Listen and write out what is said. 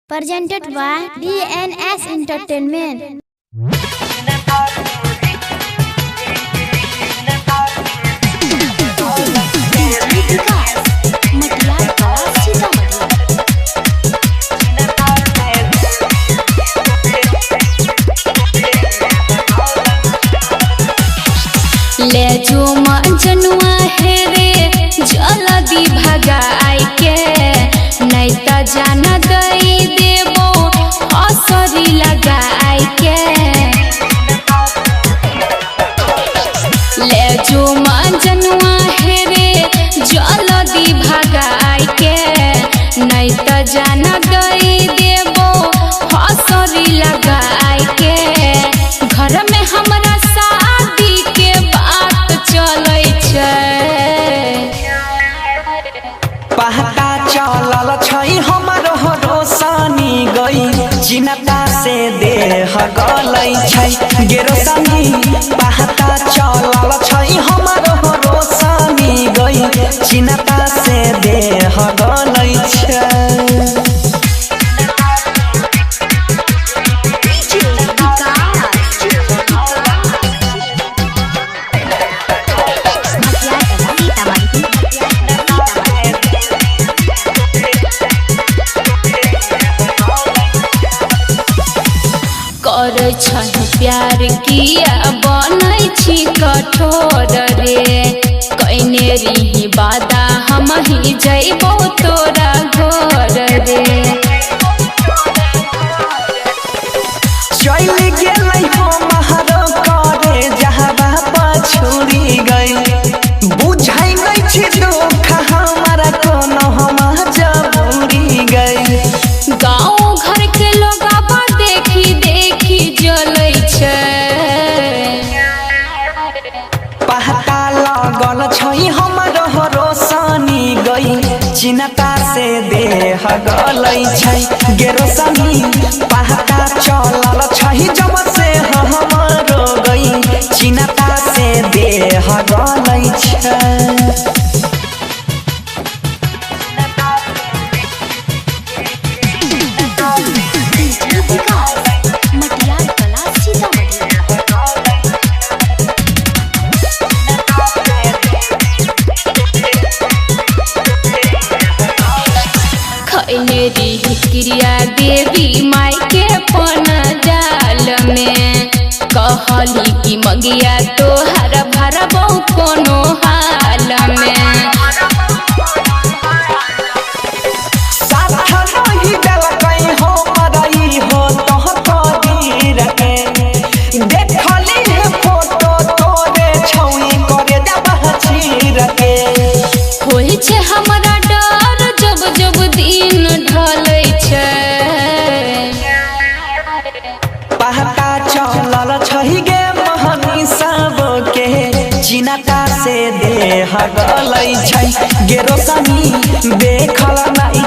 Presented by DNS Entertainment. ले जो जनुआ है रे जल्दी भगाई के नहीं त जान दई देबो असरी लगाई के। ले जो जनुआ है रे जल्दी भगाई के नहीं त जान दई देबो असरी लगाई के। घर में हमरा शादी के बात चलै छै, पहता चलल छै हमरो रोशनी गई चिन्ता से देह गलै छै गे रोशनी। पहता चलल छै हमरो रोशनी गई चिन्ता से देह गलै छै। करे छै प्यार किया बनै छी कठोर रे। कइने रही वादा हम ही जइबो तोरा घर रे। चल गेलै हमरो करे जहबा पछुरी गई बुझाई नै छी दुख हमरा कोनो हम जबूरी गई। गाँव घर के लोग देखी देखी जलै छै, पहता लगल छै हमरो रोशनी गई चिन्ता से देह गलै छै गे रोशनी। पहता चलल छै जब से हमरो गई चिन्ता से देह गलै छै। खैने रही क्रिया देवी माई के पन जाल में कहली कि मगिया तोहर भरबो कोनो हाल में। साथ नहीं देलकै हो मरई हो तोहर के देखली है फोटो तोरे छौई करे जब चीर के। होई छै हमरा डर जब जब दिन ढलै छै, पहता चलल छै गे महनी सब के चिन्ता से देह गलै छै गे रोशनी। देखल नहीं